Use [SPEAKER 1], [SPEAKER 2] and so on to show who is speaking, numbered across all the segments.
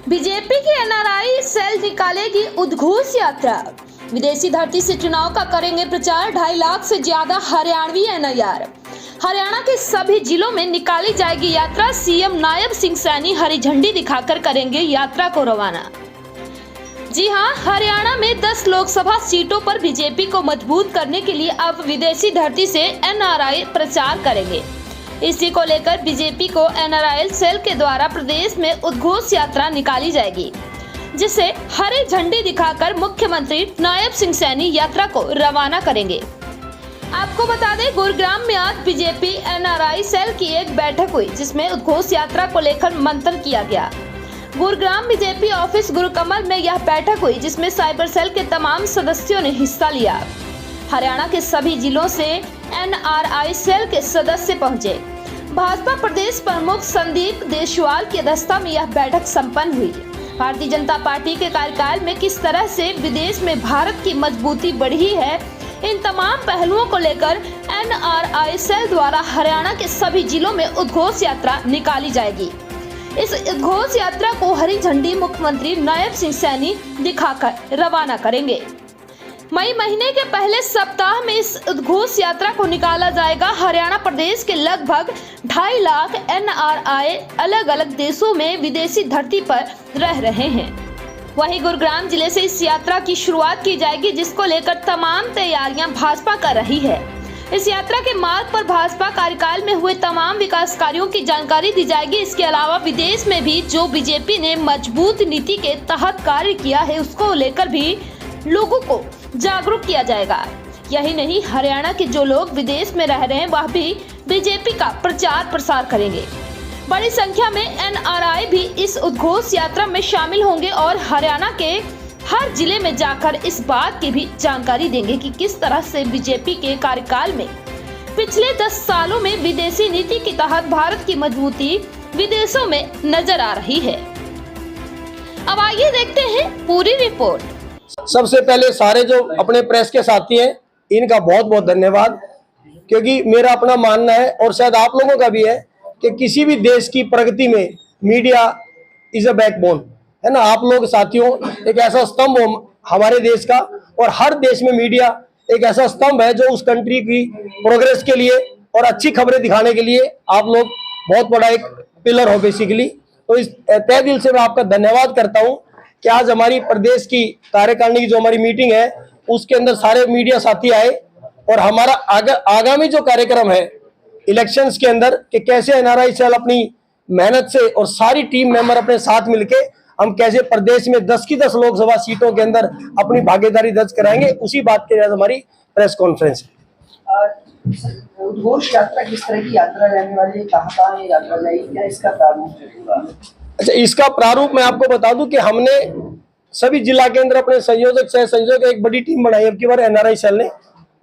[SPEAKER 1] BJP की NRI cell निकालेगी उद्घोष यात्रा। विदेशी धरती से चुनाव का करेंगे प्रचार। 2.5 लाख से ज्यादा हरियाणवी एनआर। हरियाणा के सभी जिलों में निकाली जाएगी यात्रा। सीएम नायब सिंह सैनी हरी झंडी दिखाकर करेंगे यात्रा को रवाना। जी हां, हरियाणा में 10 लोकसभा सीटों पर बीजेपी को मजबूत करने के लिए अब विदेशी धरती से एनआरआई प्रचार करेंगे। इसी को लेकर बीजेपी को एनआरआई सेल के द्वारा प्रदेश में उद्घोष यात्रा निकाली जाएगी, जिसे हरी झंडी दिखाकर मुख्यमंत्री नायब सिंह सैनी यात्रा को रवाना करेंगे। आपको बता दें, गुरुग्राम में आज बीजेपी एनआरआई सेल की एक बैठक हुई, जिसमें उद्घोष यात्रा को लेकर मंथन किया गया। गुरुग्राम बीजेपी ऑफिस गुरुकमल में यह बैठक हुई, जिसमें साइबर सेल के तमाम सदस्यों ने हिस्सा लिया। हरियाणा के सभी जिलों से एनआरआई सेल के सदस्य पहुंचे। भाजपा प्रदेश प्रमुख संदीप देशवाल की अध्यक्षता में यह बैठक संपन्न हुई। भारतीय जनता पार्टी के कार्यकाल में किस तरह से विदेश में भारत की मजबूती बढ़ी है, इन तमाम पहलुओं को लेकर एनआरआई सेल द्वारा हरियाणा के सभी जिलों में उद्घोष यात्रा निकाली जाएगी। इस उद्घोष यात्रा को हरी झंडी मुख्यमंत्री नायब सिंह सैनी दिखाकर रवाना करेंगे। मई महीने के पहले सप्ताह में इस उद्घोष यात्रा को निकाला जाएगा। हरियाणा प्रदेश के लगभग 2.5 लाख एनआरआई अलग अलग देशों में विदेशी धरती पर रह रहे हैं। वहीं गुरुग्राम जिले से इस यात्रा की शुरुआत की जाएगी, जिसको लेकर तमाम तैयारियां भाजपा कर रही है। इस यात्रा के मार्ग पर भाजपा कार्यकाल में हुए तमाम विकास कार्यों की जानकारी दी जाएगी। इसके अलावा विदेश में भी जो बीजेपी ने मजबूत नीति के तहत कार्य किया है, उसको लेकर भी लोगों को जागरूक किया जाएगा। यही नहीं, हरियाणा के जो लोग विदेश में रह रहे हैं, वह भी बीजेपी का प्रचार प्रसार करेंगे। बड़ी संख्या में एनआरआई भी इस उद्घोष यात्रा में शामिल होंगे और हरियाणा के हर जिले में जाकर इस बात की भी जानकारी देंगे कि किस तरह से बीजेपी के कार्यकाल में पिछले 10 सालों में विदेशी नीति के तहत भारत की मजबूती विदेशों में नजर आ रही है। अब आइए देखते हैं पूरी रिपोर्ट।
[SPEAKER 2] सबसे पहले सारे जो अपने प्रेस के साथी हैं, इनका बहुत बहुत धन्यवाद, क्योंकि मेरा अपना मानना है और शायद आप लोगों का भी है कि किसी भी देश की प्रगति में मीडिया इज अ बैकबोन, है ना। आप लोग साथियों एक ऐसा स्तंभ हो हमारे देश का, और हर देश में मीडिया एक ऐसा स्तंभ है जो उस कंट्री की प्रोग्रेस के लिए और अच्छी खबरें दिखाने के लिए आप लोग बहुत बड़ा एक पिलर हो बेसिकली। तो इस तहे दिल से मैं आपका धन्यवाद करता हूँ कि आज हमारी प्रदेश की कार्यकारिणी की जो हमारी मीटिंग है, उसके अंदर सारे मीडिया साथी आए और हमारा आगामी जो कार्यक्रम है इलेक्शंस के अंदर कि कैसे एनआरआई सेल अपनी मेहनत से और सारी टीम मेंबर अपने साथ मिलके हम कैसे प्रदेश में 10 की 10 लोकसभा सीटों के अंदर अपनी भागीदारी दर्ज कराएंगे, उसी बात के लिए हमारी प्रेस कॉन्फ्रेंस है।
[SPEAKER 3] उद्घोष यात्रा किस तरह की यात्रा रहने वाली है, कहाँ ये यात्रा जाएगी, क्या इसका प्रारूप है?
[SPEAKER 2] अच्छा, इसका प्रारूप मैं आपको बता दूं कि हमने सभी जिला के अंदर अपने संयोजक सह संयोजक एक बड़ी टीम बनाई अब की बार एनआरआई सेल ने,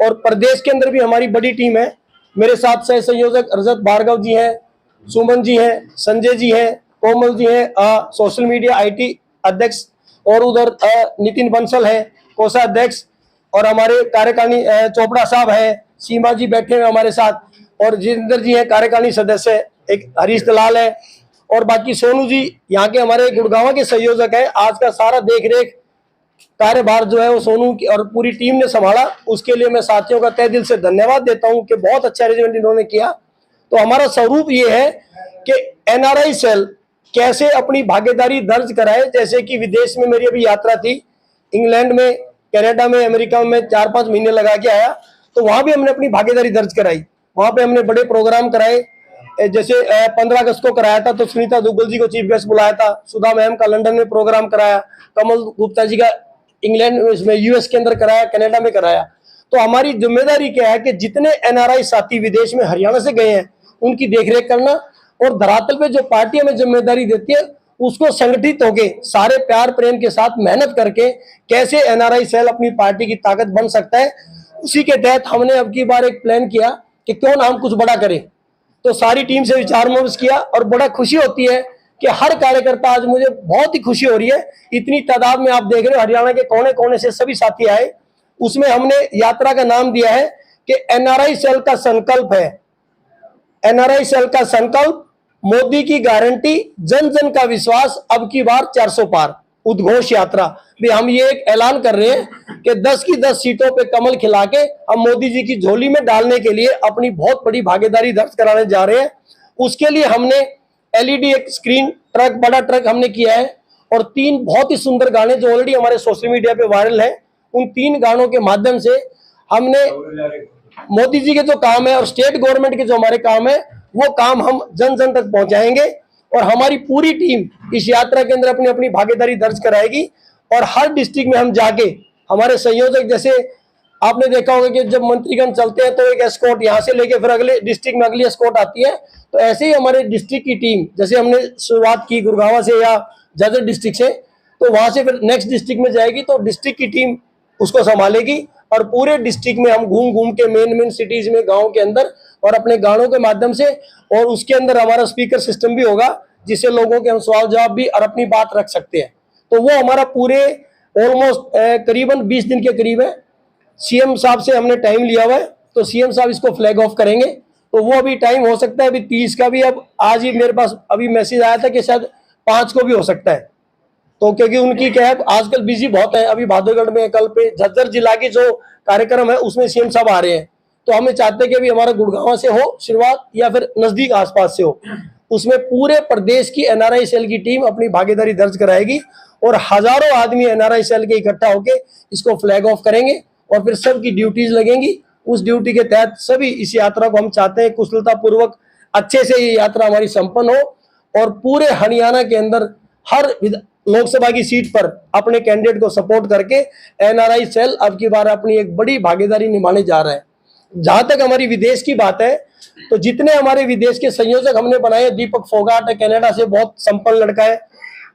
[SPEAKER 2] और प्रदेश के अंदर भी हमारी बड़ी टीम है। मेरे साथ सह संयोजक रजत भार्गव जी हैं, सुमन जी हैं, संजय जी हैं, कोमल जी हैं, सोशल मीडिया आईटी अध्यक्ष, और उधर नितिन बंसल है कोषाध्यक्ष, और हमारे कार्यकारिणी चोपड़ा साहब है, सीमा जी बैठे हैं हमारे साथ, और जितेंद्र जी हैं कार्यकारिणी सदस्य, एक हरीश दलाल है, और बाकी सोनू जी यहाँ के हमारे गुड़गांव के संयोजक हैं। आज का सारा देख रेख कार्यभार जो है वो सोनू की और पूरी टीम ने संभाला। उसके लिए मैं साथियों का तहे दिल से धन्यवाद देता हूँ कि बहुत अच्छा अरेंजमेंट इन्होंने किया। तो हमारा स्वरूप ये है कि एनआरआई सेल कैसे अपनी भागीदारी दर्ज कराए। जैसे कि विदेश में मेरी अभी यात्रा थी, इंग्लैंड में, कनाडा में, अमेरिका में 4-5 महीने लगा के आया, तो वहां भी हमने अपनी भागीदारी दर्ज कराई। वहां पे हमने बड़े प्रोग्राम कराए, जैसे 15 अगस्त को कराया था तो सुनीता दुग्गल जी को चीफ गेस्ट बुलाया था, सुधा मैम का लंदन में प्रोग्राम कराया, कमल गुप्ता जी का इंग्लैंड में यूएस के अंदर कराया, कनाडा में कराया। तो हमारी जिम्मेदारी क्या है कि जितने एनआरआई साथी विदेश में हरियाणा से गए हैं उनकी देखरेख करना, और धरातल पे जो पार्टी हमें जिम्मेदारी देती है उसको संगठित होके सारे प्यार प्रेम के साथ मेहनत करके कैसे एनआरआई सेल अपनी पार्टी की ताकत बन सकता है, उसी के तहत हमने अब की बार एक प्लान किया कि क्यों ना हम कुछ बड़ा करें। तो सारी टीम से विचार विमर्श किया, और बड़ा खुशी होती है कि हर कार्यकर्ता, आज मुझे बहुत ही खुशी हो रही है, इतनी तादाद में आप देख रहे हो हरियाणा के कोने कोने से सभी साथी आए। उसमें हमने यात्रा का नाम दिया है कि एनआरआई सेल का संकल्प है। एनआरआई सेल का संकल्प मोदी की गारंटी, जन जन का विश्वास, अब की बार 400 पार उद्घोष यात्रा भी हम ये एक ऐलान कर रहे हैं कि 10 की 10 सीटों पे कमल खिला के हम मोदी जी की झोली में डालने के लिए अपनी बहुत बड़ी भागीदारी दर्ज कराने जा रहे हैं। उसके लिए हमने एलईडी एक स्क्रीन ट्रक, बड़ा ट्रक हमने किया है और 3 बहुत ही सुंदर गाने जो ऑलरेडी हमारे सोशल मीडिया पे वायरल हैं, उन 3 गानों के माध्यम से हमने मोदी जी के जो काम है और स्टेट गवर्नमेंट के जो हमारे काम है वो काम हम जन जन तक पहुंचाएंगे और हमारी पूरी टीम इस यात्रा के अंदर अपनी अपनी भागीदारी दर्ज कराएगी और हर डिस्ट्रिक्ट में हम जाके हमारे संयोजक, जैसे आपने देखा होगा कि जब मंत्रीगण चलते हैं तो एक एस्कॉर्ट यहाँ से लेके फिर अगले डिस्ट्रिक्ट में अगली एस्कॉर्ट आती है, तो ऐसे ही हमारे डिस्ट्रिक्ट की टीम, जैसे हमने शुरुआत की गुड़गांव से या जजर डिस्ट्रिक्ट से, तो वहां से फिर नेक्स्ट डिस्ट्रिक्ट में जाएगी तो डिस्ट्रिक्ट की टीम उसको संभालेगी और पूरे डिस्ट्रिक्ट में हम घूम घूम के मेन सिटीज में, गाँव के अंदर और अपने गानों के माध्यम से, और उसके अंदर हमारा स्पीकर सिस्टम भी होगा जिससे लोगों के हम सवाल जवाब भी और अपनी बात रख सकते हैं। तो वो हमारा पूरे ऑलमोस्ट करीबन 20 दिन के करीब है। सीएम साहब से हमने टाइम लिया हुआ है, तो सीएम साहब इसको फ्लैग ऑफ करेंगे, तो वो अभी टाइम हो सकता है अभी 30 का भी, अब आज ही मेरे पास अभी मैसेज आया था कि शायद 5 को भी हो सकता है, तो क्योंकि उनकी क्या है आजकल बिजी बहुत है, अभी भादोगढ़ में, कल पे झज्जर जिला की जो कार्यक्रम है उसमें सीएम साहब आ रहे हैं, तो हमें चाहते हैं कि अभी हमारा गुड़गांव से हो शुरुआत या फिर नजदीक आसपास से हो, उसमें पूरे प्रदेश की एनआरआई सेल की टीम अपनी भागीदारी दर्ज कराएगी और हजारों आदमी एनआरआई सेल के इकट्ठा होकर इसको फ्लैग ऑफ करेंगे और फिर सबकी ड्यूटीज लगेंगी। उस ड्यूटी के तहत सभी इस यात्रा को हम चाहते हैं कुशलता पूर्वक अच्छे से ये यात्रा हमारी संपन्न हो और पूरे हरियाणा के अंदर हर लोकसभा की सीट पर अपने कैंडिडेट को सपोर्ट करके एनआरआई सेल अब की बार अपनी एक बड़ी भागीदारी निभाने जा रहा है। जहां तक हमारी विदेश की बात है, तो जितने हमारे विदेश के संयोजक हमने बनाए, दीपक फोगाट है कनाडा से, बहुत संपन्न लड़का है,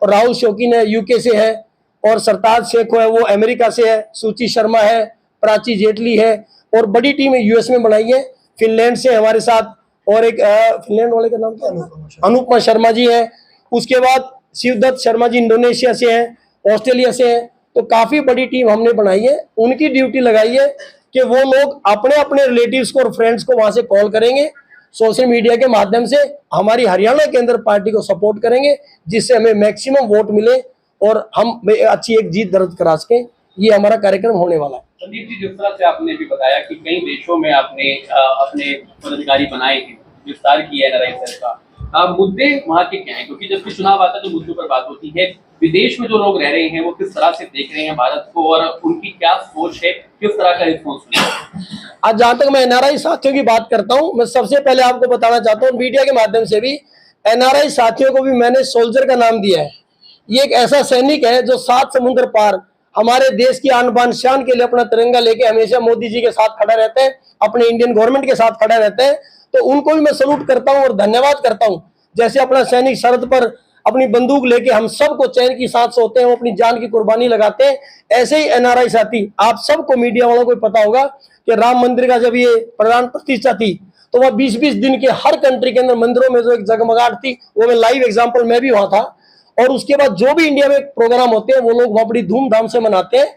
[SPEAKER 2] और राहुल शौकीन है यूके से है, और सरताज शेख है वो अमेरिका से है, सूची शर्मा है, प्राची जेटली है, और बड़ी टीम यूएस में बनाई है, फिनलैंड से हमारे साथ, और एक फिनलैंड वाले का नाम क्या है, अनुपमा शर्मा जी है, उसके बाद शिवदत्त शर्मा जी इंडोनेशिया से हैं, ऑस्ट्रेलिया से हैं, तो काफी बड़ी टीम हमने बनाई है। उनकी ड्यूटी लगाई है कि वो लोग अपने अपने रिलेटिव्स को और फ्रेंड्स को वहां से कॉल करेंगे, सोशल मीडिया के माध्यम से हमारी हरियाणा के अंदर पार्टी को सपोर्ट करेंगे, जिससे हमें मैक्सिमम वोट मिले और हम अच्छी एक जीत दर्ज करा सकें। ये हमारा कार्यक्रम होने वाला है।
[SPEAKER 4] संदीप जी, जिस तरह से आपने भी बताया कि कई देशों में आपने अपने पदाधिकारी बनाए हैं, विस्तार किया है एनआरआई सेल का, मुद्दे वहाँ के क्या हैं? क्योंकि जब भी चुनाव आता है तो मुद्दों पर बात होती है। विदेश में जो लोग रह रहे हैं वो किस तरह से देख रहे हैं भारत को और उनकी क्या सोच है, किस तरह का रिस्पॉन्स है?
[SPEAKER 2] आज जहां तक मैं एनआरआई साथियों की बात करता हूं, मैं सबसे पहले आपको बताना चाहता हूं, मीडिया के माध्यम से भी एनआरआई साथियों को भी मैंने सोल्जर का नाम दिया है। ये एक ऐसा सैनिक है जो 7 समुद्र पार हमारे देश की आन बान शान के लिए अपना तिरंगा लेके हमेशा मोदी जी के साथ खड़ा रहते हैं, अपने इंडियन गवर्नमेंट के साथ खड़ा रहते हैं, तो उनको भी मैं सलूट करता हूं और धन्यवाद करता हूं। जैसे अपना सैनिक सरहद पर अपनी बंदूक लेके हम सबको चैन की सांस सोते हैं, वो अपनी जान की कुर्बानी लगाते हैं, ऐसे ही एनआरआई साथी, आप सबको मीडिया वालों को पता होगा कि राम मंदिर का जब ये प्राण प्रतिष्ठा थी तो वह 20-20 दिन के हर कंट्री के अंदर मंदिरों में जो एक जगमगाहट थी, वो मैं लाइव एग्जाम्पल मैं भी वहां था, और उसके बाद जो भी इंडिया में प्रोग्राम होते हैं वो लोग वहां बड़ी धूमधाम से मनाते हैं।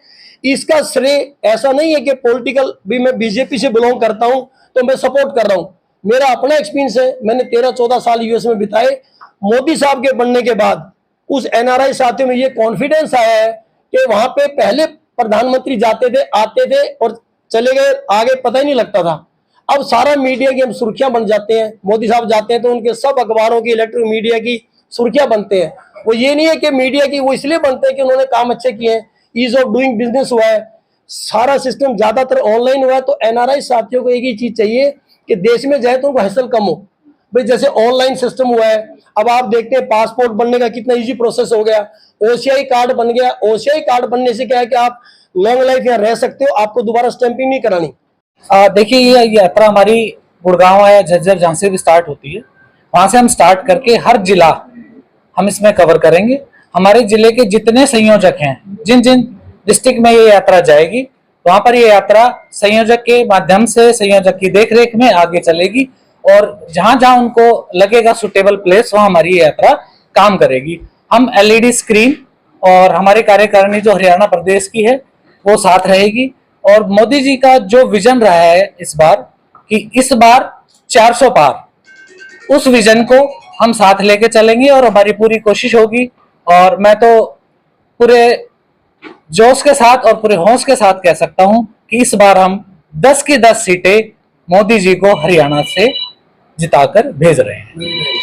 [SPEAKER 2] इसका श्रेय ऐसा नहीं है कि पॉलिटिकल भी मैं बीजेपी से बिलोंग करता हूं तो मैं सपोर्ट कर रहा हूं, मेरा अपना एक्सपीरियंस है, मैंने 13-14 साल यूएस में बिताए। मोदी साहब के बनने के बाद उस एनआरआई साथियों में ये कॉन्फिडेंस आया है कि वहां पे पहले प्रधानमंत्री जाते थे, आते थे और चले गए, आगे पता ही नहीं लगता था। अब सारा मीडिया की हम सुर्खियां बन जाते हैं, मोदी साहब जाते हैं तो उनके सब अखबारों की, इलेक्ट्रिक मीडिया की सुर्खियां बनते हैं। वो ये नहीं है कि मीडिया की वो इसलिए बनते हैं कि उन्होंने काम अच्छे किए हैं, ईज ऑफ डूइंग बिजनेस हुआ है, सारा सिस्टम ज्यादातर ऑनलाइन हुआ है। तो एनआरआई साथियों को एक ही चीज चाहिए कि देश में जाए तो उनको हैसल कम हो। भाई जैसे ऑनलाइन सिस्टम हुआ है, अब आप देखते हैं पासपोर्ट बनने का कितना इजी प्रोसेस हो गया, ओसीआई कार्ड बन गया। ओसीआई कार्ड बनने से क्या है कि आप लॉन्ग लाइफ यहाँ रह सकते हो, आपको दोबारा स्टैंपिंग नहीं करानी।
[SPEAKER 5] देखिए, ये यात्रा हमारी गुड़गांव या झज्जर जहाँ से भी स्टार्ट होती है, वहां से हम स्टार्ट करके हर जिला हम इसमें कवर करेंगे। हमारे जिले के जितने संयोजक हैं, जिन जिन डिस्ट्रिक्ट में ये यात्रा जाएगी, वहां पर ये यात्रा संयोजक के माध्यम से, संयोजक की देखरेख में आगे चलेगी, और जहां जहां उनको लगेगा सुटेबल प्लेस, वहां हमारी ये यात्रा काम करेगी। हम एलईडी स्क्रीन और हमारी कार्यकारिणी जो हरियाणा प्रदेश की है वो साथ रहेगी, और मोदी जी का जो विजन रहा है इस बार कि इस बार 400 पार, उस विजन को हम साथ लेके चलेंगे और हमारी पूरी कोशिश होगी। और मैं तो पूरे जोश के साथ और पूरे होश के साथ कह सकता हूं कि इस बार हम 10 की 10 सीटें मोदी जी को हरियाणा से जिताकर भेज रहे हैं।